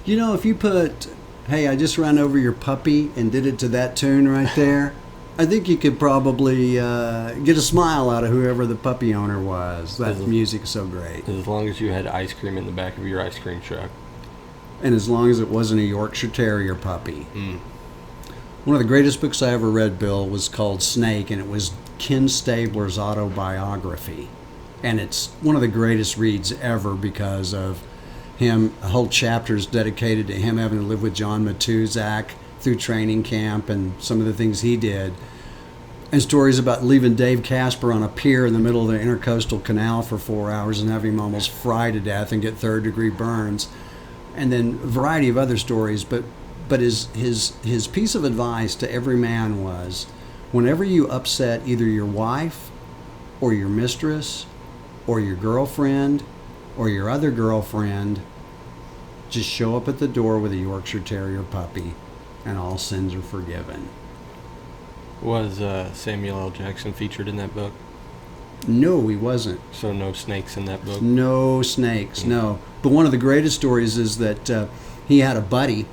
If you put, "Hey, I just ran over your puppy" and did it to that tune right there, I think you could probably get a smile out of whoever the puppy owner was. That music is so great. As long as you had ice cream in the back of your ice cream truck. And as long as it wasn't a Yorkshire Terrier puppy. One of the greatest books I ever read, Bill, was called Snake, and it was Ken Stabler's autobiography. And it's one of the greatest reads ever because of him. A whole chapter is dedicated to him having to live with John Matuzak through training camp and some of the things he did. And stories about leaving Dave Casper on a pier in the middle of the Intercoastal Canal for 4 hours and having him almost fry to death and get third-degree burns. And then a variety of other stories, but his piece of advice to every man was, whenever you upset either your wife or your mistress or your girlfriend or your other girlfriend, just show up at the door with a Yorkshire Terrier puppy and all sins are forgiven. Was Samuel L. Jackson featured in that book? No, he wasn't. So no snakes in that book? No snakes, no. But one of the greatest stories is that he had a buddy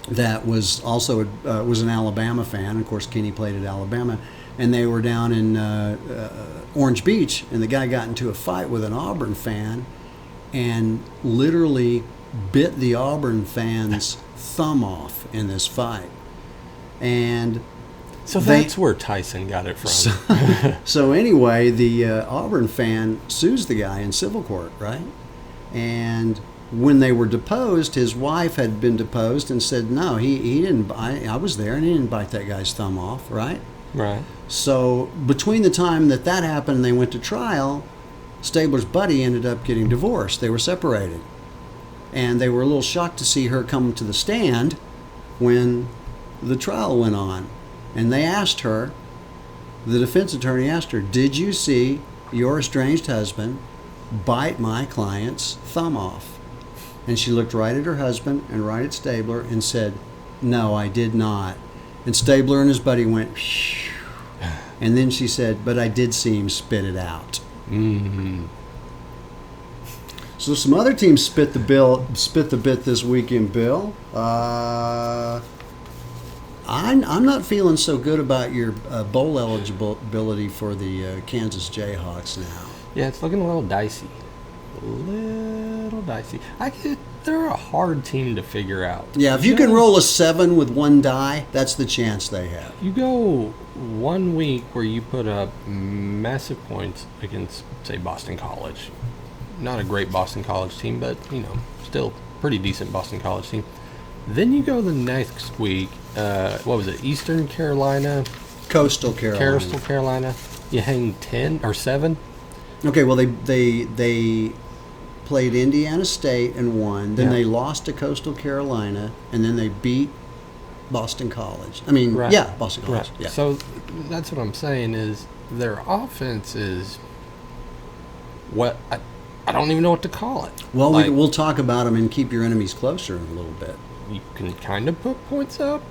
that was also was an Alabama fan. Of course, Kenny played at Alabama, and they were down in Orange Beach, and the guy got into a fight with an Auburn fan, and literally bit the Auburn fan's thumb off in this fight. And so that's where Tyson got it from. So anyway, the Auburn fan sues the guy in civil court, right? And when they were deposed, his wife had been deposed and said, no, he didn't. I was there and he didn't bite that guy's thumb off, right? Right. So between the time that happened and they went to trial, Stabler's buddy ended up getting divorced. They were separated. And they were a little shocked to see her come to the stand when the trial went on. And they asked her, the defense attorney asked her, did you see your estranged husband bite my client's thumb off? And she looked right at her husband and right at Stabler and said, no, I did not. And Stabler and his buddy went, phew. And then she said, but I did see him spit it out. Mm-hmm. So some other teams spit the bit this weekend, Bill. I'm not feeling so good about your bowl eligibility for the Kansas Jayhawks now. Yeah, it's looking a little dicey. They're a hard team to figure out. Yeah, if you can roll a 7 with one die, that's the chance they have. You go 1 week where you put up massive points against, say, Boston College. Not a great Boston College team, but, still pretty decent Boston College team. Then you go the next week, what was it, Eastern Carolina? Coastal Carolina. You hang 10 or 7. Okay, well, they played Indiana State and won. Then they lost to Coastal Carolina, and then they beat Boston College. Boston College. Right. Yeah. So that's what I'm saying is their offense is what I don't even know what to call it. Well, we'll talk about them and keep your enemies closer in a little bit. You can kind of put points up.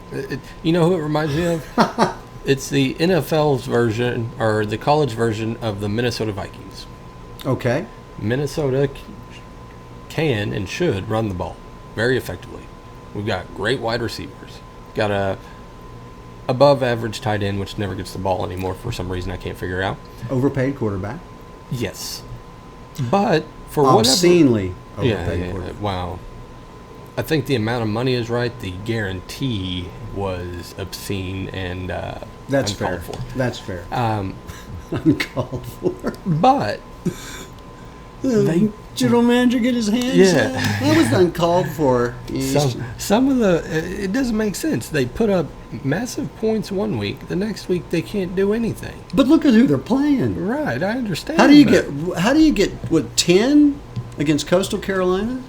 You know who it reminds me of? It's the NFL's version, or the college version of the Minnesota Vikings. Okay. Minnesota can and should run the ball very effectively. We've got great wide receivers. Got a above average tight end, which never gets the ball anymore for some reason I can't figure out. Overpaid quarterback. Yes. But for whatever... Obscenely overpaid quarterback. Wow. I think the amount of money is right. The guarantee was obscene and that's uncalled fair. for. That's fair. Uncalled for. But general manager get his hands. Yeah, that was uncalled for. Some of it doesn't make sense. They put up massive points 1 week. The next week they can't do anything. But look at who they're playing. Right, I understand. How do you get what 10 against Coastal Carolina?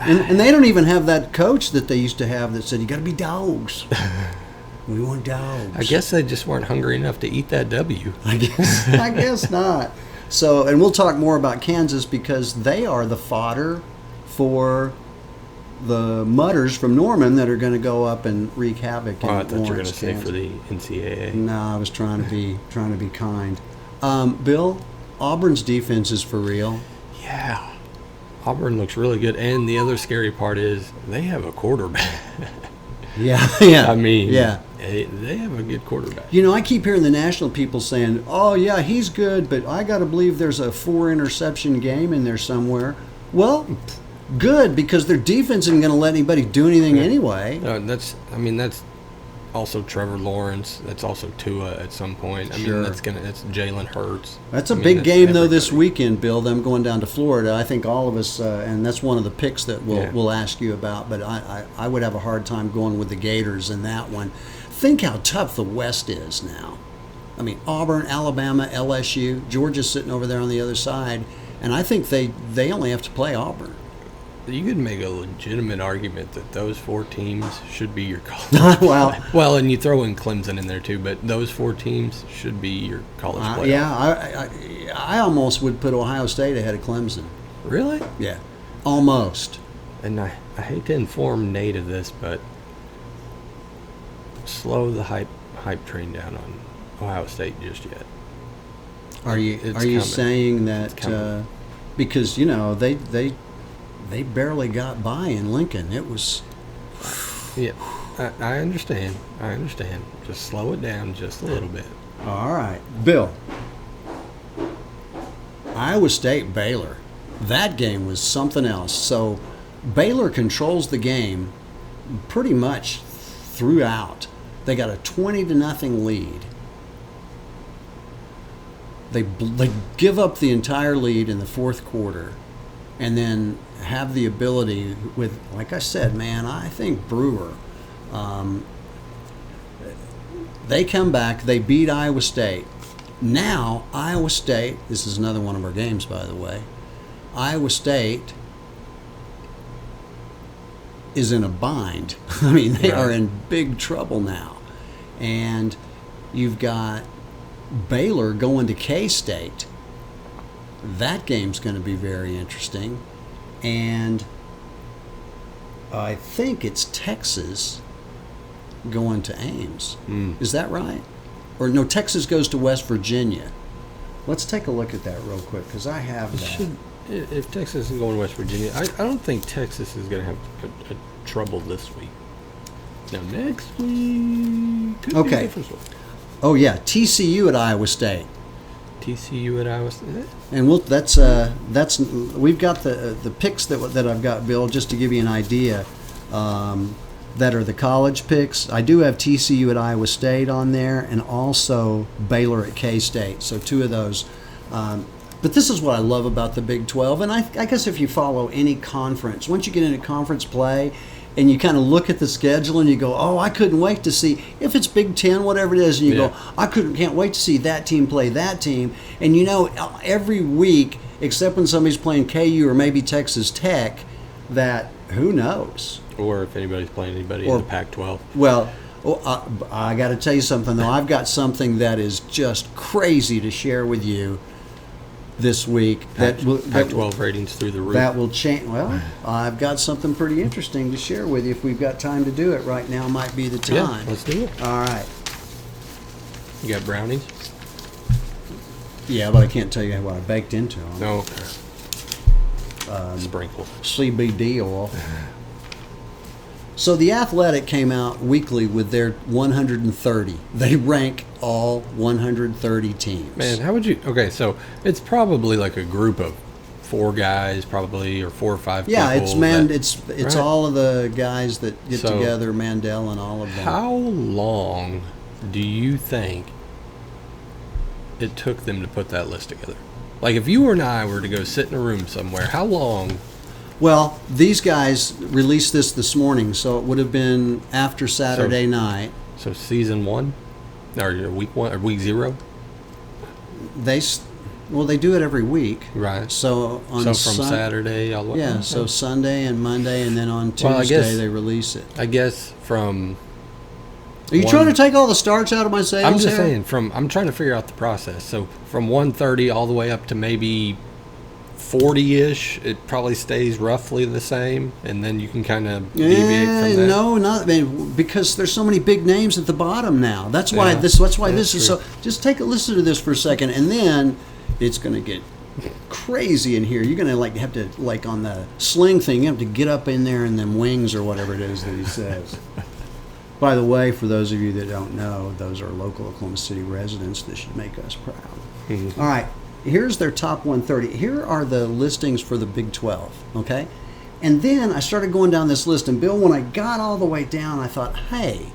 And they don't even have that coach that they used to have that said, you got to be dogs. We want dogs. I guess they just weren't hungry enough to eat that W. I guess not. So, and we'll talk more about Kansas because they are the fodder for the mutters from Norman that are going to go up and wreak havoc. I thought you were going to say for the NCAA. No, I was trying to be kind. Bill, Auburn's defense is for real. Yeah. Auburn looks really good, and the other scary part is they have a quarterback. Yeah, yeah. I mean, yeah. they have a good quarterback. You know, I keep hearing the national people saying, "Oh, yeah, he's good, but I got to believe there's a 4-interception game in there somewhere." Well, good, because their defense isn't going to let anybody do anything anyway. That's also Trevor Lawrence. That's also Tua at some point. I Sure. mean, that's Jalen Hurts. That's a I mean, big that's game, though, this everybody. weekend, Bill, them going down to Florida. I think all of us, and that's one of the picks that we'll ask you about, but I would have a hard time going with the Gators in that one. Think how tough the West is now. I mean, Auburn, Alabama, LSU, Georgia's sitting over there on the other side, and I think they only have to play Auburn. You could make a legitimate argument that those 4 teams should be your college. Well, And you throw in Clemson in there too, but those 4 teams should be your college playoff. yeah, I almost would put Ohio State ahead of Clemson. Really? Yeah, almost. And I hate to inform Nate of this, but slow the hype train down on Ohio State just yet. Are you coming. saying It's that coming. because they barely got by in Lincoln? It was Yeah, I understand. Just slow it down just a little bit. all right, Bill. Iowa State Baylor. That game was something else. So Baylor controls the game pretty much throughout. They got a 20-0 lead. They give up the entire lead in the fourth quarter, and then have the ability with, like I said, man, I think Brewer. They come back. They beat Iowa State. Now Iowa State. This is another one of our games, by the way. Iowa State is in a bind. I mean, they are in big trouble now. And you've got Baylor going to K-State. That game's going to be very interesting. And I think it's Texas going to Ames. Is that right? Or no, Texas goes to West Virginia. Let's take a look at that real quick, because I have that. If Texas is going to West Virginia, I don't think Texas is going to have a trouble this week. Now, next week could be a Okay. different story. Oh yeah, TCU at Iowa State. TCU at Iowa State. And we've got the picks that I've got, Bill, just to give you an idea, that are the college picks. I do have TCU at Iowa State on there, and also Baylor at K-State. So 2 of those. But this is what I love about the Big 12, and I guess if you follow any conference, once you get into conference play, and you kind of look at the schedule and you go, oh, I couldn't wait to see, if it's Big 10, whatever it is, and you go, I can't wait to see that team play that team. And you know, every week, except when somebody's playing KU or maybe Texas Tech, that who knows? Or if anybody's playing anybody in the Pac-12. Well, I got to tell you something, though. I've got something that is just crazy to share with you this week. Pac-12 ratings through the roof. That will change. Well, I've got something pretty interesting to share with you. If we've got time to do it right now, might be the time. Yeah, let's do it. All right. You got brownies? Yeah, but I can't tell you what I baked into them. No. Sprinkle. CBD oil. So The Athletic came out weekly with their 130. They rank all 130 teams. Man, how would you? Okay, so it's probably like a group of 4 guys, probably, or 4 or 5 Yeah, people. it's Right. all of the guys that get So, together, Mandel and all of them. How long do you think it took them to put that list together? Like, if you and I were to go sit in a room somewhere, how long? Well, these guys released this morning, so it would have been after Saturday night. So season 1, or week 1, or week 0, They do it every week. right? So on So from Saturday all the way. yeah, okay. so Sunday and Monday, and then on Tuesday Well, I guess- they release it. I guess from. Are you one- trying to take all the starts out of my sales? I'm just here? saying. I'm trying to figure out the process. So from 130 all the way up to maybe 40-ish, it probably stays roughly the same, and then you can kind of deviate from that. No, not because there's so many big names at the bottom now. That's why Yeah, this. That's why that's this is true. so. Just take a listen to this for a second, and then it's going to get crazy in here. You're gonna like have to like on the sling thing. You have to get up in there in them wings or whatever it is that he says. By the way, for those of you that don't know, those are local Oklahoma City residents that should make us proud. All right, here's their top 130. Here are the listings for the Big 12. Okay, and then I started going down this list, and Bill, when I got all the way down, I thought, hey,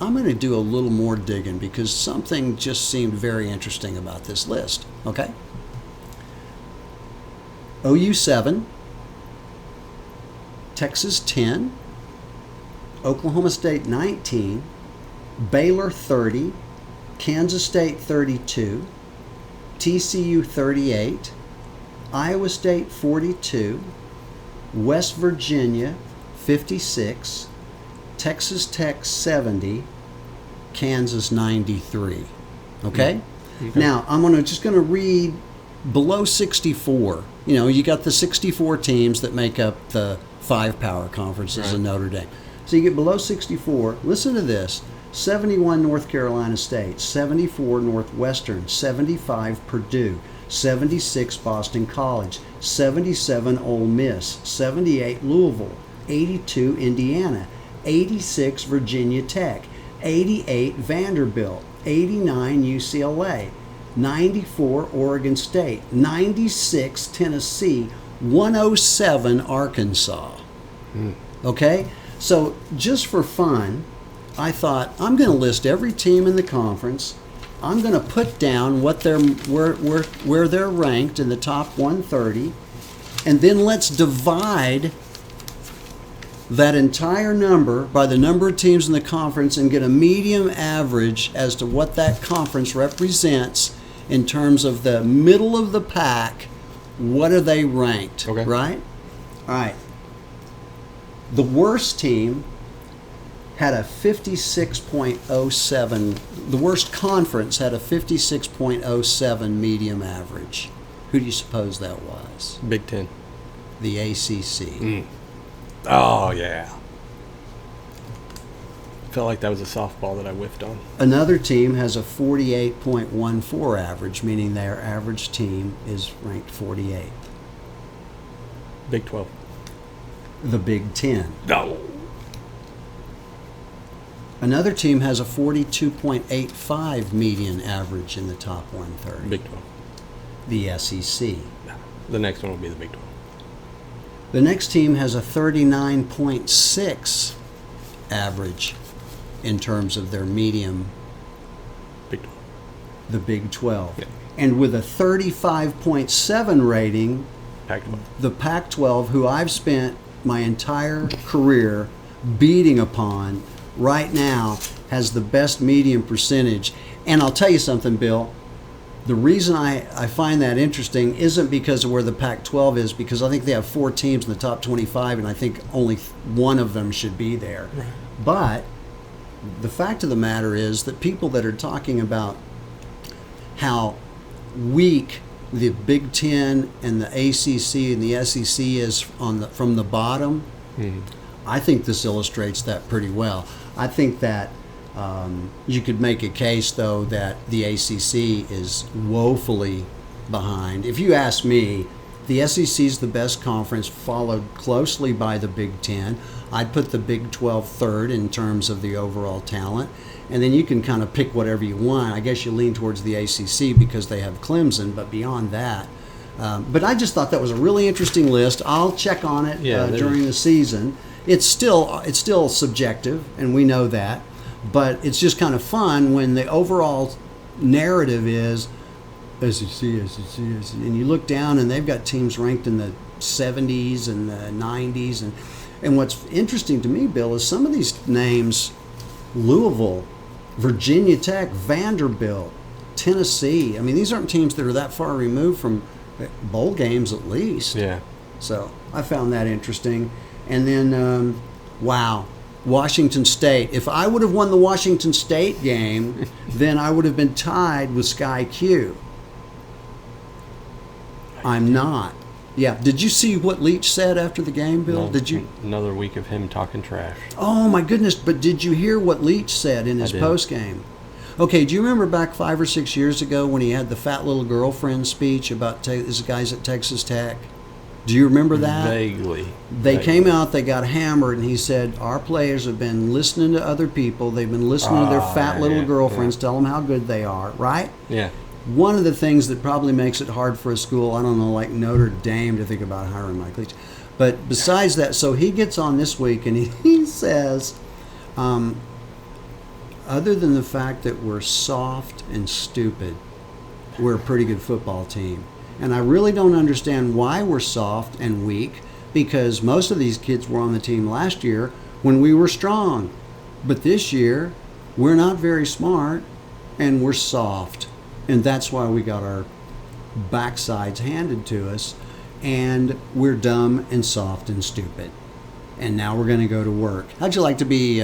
I'm going to do a little more digging because something just seemed very interesting about this list. Okay. OU 7, Texas 10, Oklahoma State 19, Baylor 30, Kansas State 32, TCU 38, Iowa State 42, West Virginia 56, Texas Tech 70, Kansas 93. Okay? Okay. Now, I'm just going to read below 64. You know, you got the 64 teams that make up the 5 power conferences in Notre Dame. So you get below 64. Listen to this. 71 North Carolina State, 74 Northwestern, 75 Purdue, 76 Boston College, 77 Ole Miss, 78 Louisville, 82 Indiana, 86 Virginia Tech, 88 Vanderbilt, 89 UCLA, 94 Oregon State, 96 Tennessee, 107 Arkansas. Okay? So just for fun, I thought I'm going to list every team in the conference. I'm going to put down what they're where they're ranked in the top 130, and then let's divide that entire number by the number of teams in the conference and get a medium average as to what that conference represents in terms of the middle of the pack. What are they ranked? Okay. Right? All right. The worst team had a 56.07. The worst conference had a 56.07 medium average. Who do you suppose that was? Big Ten. The ACC. Oh, yeah. Felt like that was a softball that I whiffed on. Another team has a 48.14 average, meaning their average team is ranked 48th. Big 12. The Big Ten. No. Another team has a 42.85 median average in the top 130. Big 12. The SEC. The next one will be the Big 12. The next team has a 39.6 average in terms of their medium, Big 12. the Big 12. Yeah. And with a 35.7 rating, Pac-12. the Pac-12, who I've spent my entire career beating upon, right now has the best medium percentage. And I'll tell you something, Bill. The reason I find that interesting isn't because of where the Pac-12 is, because I think they have 4 teams in the top 25, and I think only one of them should be there. Right. But the fact of the matter is that people that are talking about how weak the Big Ten and the ACC and the SEC is from the bottom, I think this illustrates that pretty well. I think that you could make a case, though, that the ACC is woefully behind. If you ask me, the SEC is the best conference, followed closely by the Big Ten. I'd put the Big 12 third in terms of the overall talent. And then you can kind of pick whatever you want. I guess you lean towards the ACC because they have Clemson, but beyond that. But I just thought that was a really interesting list. I'll check on it during the season. It's still subjective, and we know that. But it's just kind of fun when the overall narrative is SEC, and you look down and they've got teams ranked in the 70s and the 90s. And what's interesting to me, Bill, is some of these names, Louisville, Virginia Tech, Vanderbilt, Tennessee. I mean, these aren't teams that are that far removed from bowl games at least. Yeah. So I found that interesting. And then, Washington State. If I would have won the Washington State game, then I would have been tied with Sky Q. I'm not. Yeah. Did you see what Leach said after the game, Bill? No, Did you? Another week of him talking trash. Oh my goodness! But did you hear what Leach said in his did. post game? Okay, do you remember back 5 or 6 years ago when he had the fat little girlfriend speech about his guys at Texas Tech? Do you remember that? Vaguely. They came out, they got hammered, and he said, our players have been listening to other people. They've been listening to their fat little girlfriends tell them how good they are, right? Yeah. One of the things that probably makes it hard for a school, I don't know, like Notre Dame to think about hiring Mike Leach. But besides that, so he gets on this week and he says, other than the fact that we're soft and stupid, we're a pretty good football team. And I really don't understand why we're soft and weak, because most of these kids were on the team last year when we were strong. But this year, we're not very smart and we're soft. And that's why we got our backsides handed to us. And we're dumb and soft and stupid. And now we're going to go to work. How'd you like to be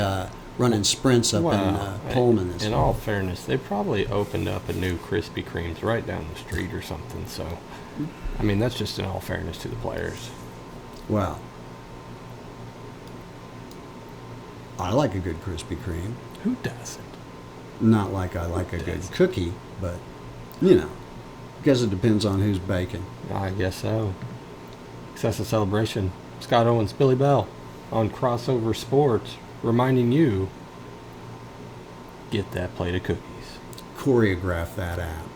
running sprints up in Pullman this In week? all fairness, they probably opened up a new Krispy Kreme's right down the street or something. So, I mean, that's just in all fairness to the players. Well, I like a good Krispy Kreme. Who doesn't? Not like I like a good cookie, but, you know, guess it depends on who's baking. I guess so. Excessive celebration. Scott Owens, Billy Bell on Crossover Sports, reminding you, get that plate of cookies. Choreograph that app.